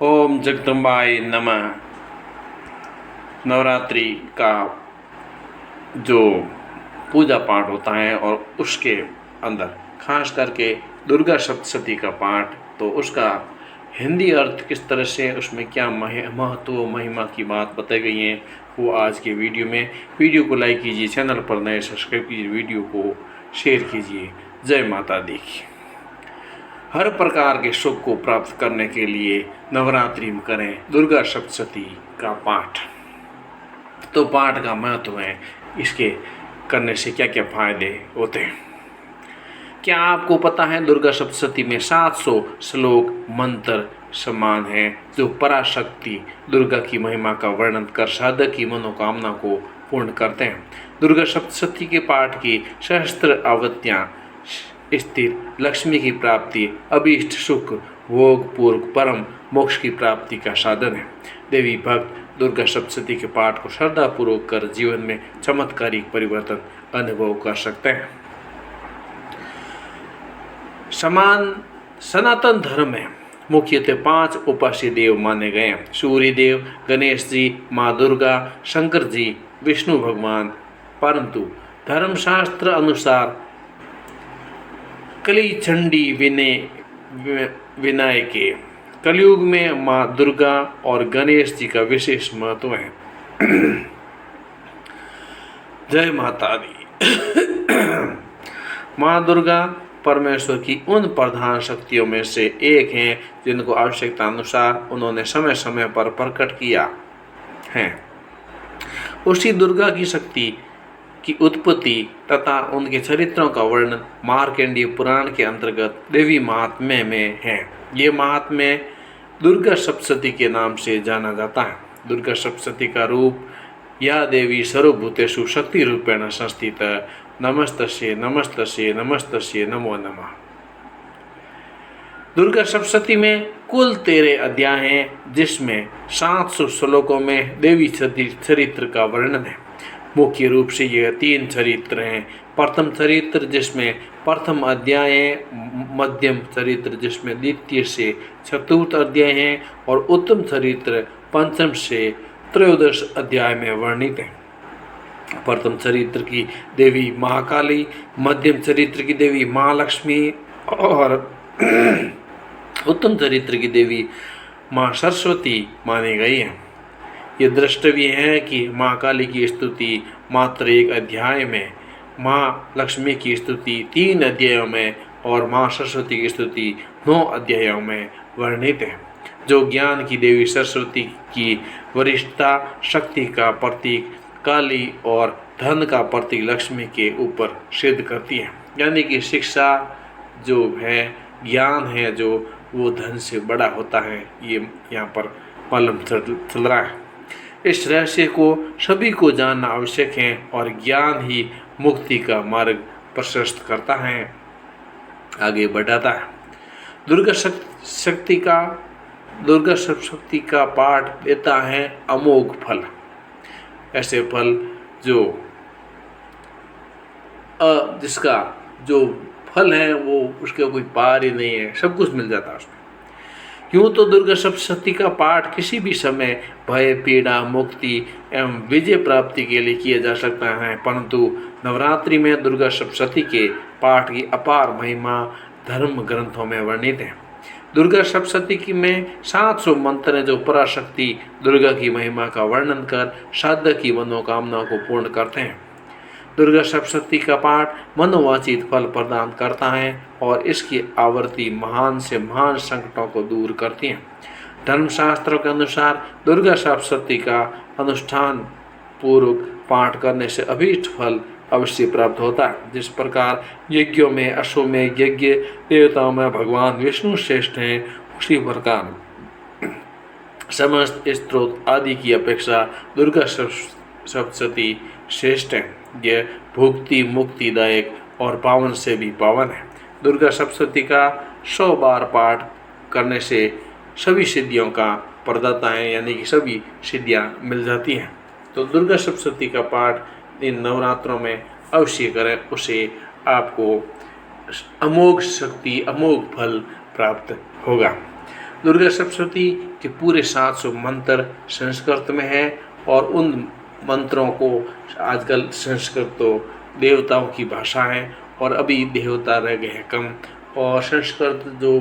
ओम जगदम्बाय नमः। नवरात्रि का जो पूजा पाठ होता है और उसके अंदर खास करके दुर्गा सप्तशती का पाठ, तो उसका हिंदी अर्थ किस तरह से, उसमें क्या महत्व महिमा की बात बताई गई है, वो आज के वीडियो में। वीडियो को लाइक कीजिए, चैनल पर नए सब्सक्राइब कीजिए, वीडियो को शेयर कीजिए। जय माता दी। हर प्रकार के सुख को प्राप्त करने के लिए नवरात्रि में करें दुर्गा सप्तशती का पाठ। तो पाठ का महत्व है, इसके करने से क्या क्या फायदे होते हैं। क्या आपको पता है दुर्गा सप्तशती में 700 श्लोक मंत्र समान हैं जो पराशक्ति दुर्गा की महिमा का वर्णन कर साधक की मनोकामना को पूर्ण करते हैं। दुर्गा सप्तशती के पाठ की सहस्त्र आवृत्तियाँ स्थिर लक्ष्मी की प्राप्ति, अभीष्ट सुख, भोग पूर्व परम मोक्ष की प्राप्ति का साधन है। देवी भक्त दुर्गा सप्तशती के पाठ को श्रद्धापूर्वक कर जीवन में चमत्कारिक परिवर्तन अनुभव कर सकते हैं। सनातन धर्म में मुख्यतः 5 उपास्य देव माने गए हैं: सूर्य देव, गणेश जी, माँ दुर्गा, शंकर जी, विष्णु भगवान। परंतु धर्मशास्त्र अनुसार कली चंडी विनय के कलयुग में माँ दुर्गा और गणेश जी का विशेष महत्व है। जय माता दी। माँ दुर्गा परमेश्वर की उन प्रधान शक्तियों में से एक हैं जिनको आवश्यकता अनुसार उन्होंने समय समय पर प्रकट किया है। उसी दुर्गा की शक्ति की उत्पत्ति तथा उनके चरित्रों का वर्णन मार्कंडेय पुराण के अंतर्गत देवी महात्म्य में है। ये महात्म्य दुर्गा सप्तशती के नाम से जाना जाता है। दुर्गा सप्तशती का रूप: या देवी सर्वभूतेषु शक्ति रूपेण संस्थिता, नमस्तस्यै नमस्तस्यै नमस्तस्यै नमो नमः। दुर्गा सप्तशती में कुल 13 अध्याय हैं, जिसमें 700 श्लोकों में देवी चरित्र का वर्णन है। मुख्य रूप से यह 3 चरित्र हैं: प्रथम चरित्र जिसमें प्रथम अध्याय है, मध्यम चरित्र जिसमें द्वितीय से चतुर्थ अध्याय हैं, और उत्तम चरित्र पंचम से त्रयोदश अध्याय में वर्णित है। प्रथम चरित्र की देवी महाकाली, मध्यम चरित्र की देवी महालक्ष्मी और उत्तम चरित्र की देवी माँ सरस्वती मानी गई है। ये द्रष्टव्य है कि माँ काली की स्तुति मात्र 1 अध्याय में, माँ लक्ष्मी की स्तुति 3 अध्यायों में और माँ सरस्वती की स्तुति 9 अध्यायों में वर्णित है, जो ज्ञान की देवी सरस्वती की वरिष्ठता, शक्ति का प्रतीक काली और धन का प्रतीक लक्ष्मी के ऊपर सिद्ध करती है। यानी कि शिक्षा जो है, ज्ञान है जो, वो धन से बड़ा होता है। ये यहाँ पर मालूम चल रहा है। इस रहस्य को सभी को जानना आवश्यक है और ज्ञान ही मुक्ति का मार्ग प्रशस्त करता है, आगे बढ़ाता है। दुर्गा सप्तशती का पाठ देता है अमोघ फल। ऐसे फल जो जिसका जो फल है वो उसका कोई पार ही नहीं है, सब कुछ मिल जाता है उसमें। यूँ तो दुर्गा सप्तशती का पाठ किसी भी समय भय, पीड़ा, मुक्ति एवं विजय प्राप्ति के लिए किया जा सकता है, परंतु नवरात्रि में दुर्गा सप्तशती के पाठ की अपार महिमा धर्म ग्रंथों में वर्णित है। दुर्गा सप्तशती में 700 मंत्र हैं जो पराशक्ति दुर्गा की महिमा का वर्णन कर साधक की मनोकामना को पूर्ण करते हैं। दुर्गा सप्तशती का पाठ मनोवांछित फल प्रदान करता है और इसकी आवृत्ति महान से महान संकटों को दूर करती है। धर्मशास्त्रों के अनुसार दुर्गा सप्तशती का अनुष्ठान पूर्वक पाठ करने से अभीष्ट फल अवश्य प्राप्त होता है। जिस प्रकार यज्ञों में अश्वमेध यज्ञ देवताओं में भगवान विष्णु श्रेष्ठ हैं, उसी प्रकार समस्त स्त्रोत आदि की अपेक्षा दुर्गा सप्तशती श्रेष्ठ है। यह भुक्ति मुक्तिदायक और पावन से भी पावन है। दुर्गा सप्तशती का 100 बार पाठ करने से सभी सिद्धियों का प्रदाता है, यानी कि सभी सिद्धियां मिल जाती हैं। तो दुर्गा सप्तशती का पाठ इन नवरात्रों में अवश्य करें, उसे आपको अमोघ शक्ति, अमोघ फल प्राप्त होगा। दुर्गा सप्तशती के पूरे 700 मंत्र संस्कृत में हैं और उन मंत्रों को आजकल संस्कृत तो देवताओं की भाषा है और अभी देवता रह गए हैं कम, और संस्कृत जो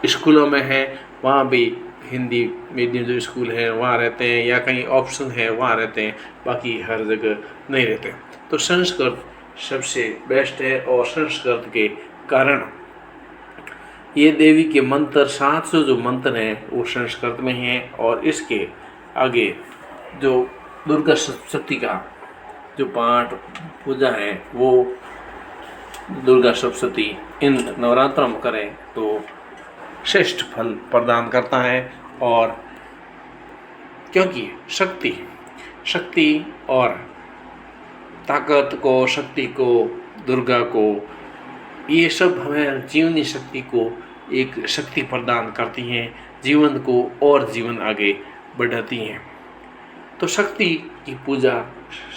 स्कूलों में है वहाँ भी हिंदी मीडियम जो स्कूल हैं वहाँ रहते हैं, या कहीं ऑप्शन है वहाँ रहते हैं, बाकी हर जगह नहीं रहते। तो संस्कृत सबसे बेस्ट है और संस्कृत के कारण ये देवी के मंत्र 700 जो मंत्र हैं वो संस्कृत में हैं, और इसके आगे जो दुर्गा सप्तशती का जो पाठ पूजा है वो दुर्गा सप्तशती इन नवरात्रों में करें तो श्रेष्ठ फल प्रदान करता है। और क्योंकि शक्ति और ताकत को, शक्ति को, दुर्गा को, ये सब हमें जीवनी शक्ति को एक शक्ति प्रदान करती हैं, जीवन को और जीवन आगे बढ़ाती हैं। तो शक्ति की पूजा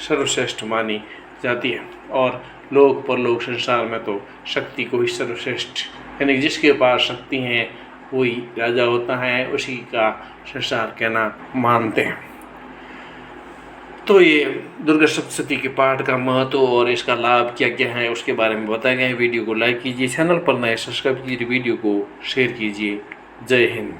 सर्वश्रेष्ठ मानी जाती है और लोक परलोक संसार में तो शक्ति को ही सर्वश्रेष्ठ, यानी जिसके पास शक्ति है वही राजा होता है, उसी का संसार कहना मानते हैं। तो ये दुर्गा सप्तशती के पाठ का महत्व और इसका लाभ क्या क्या है उसके बारे में बताया गया है। वीडियो को लाइक कीजिए, चैनल पर नए सब्सक्राइब कीजिए, वीडियो को शेयर कीजिए। जय हिंद।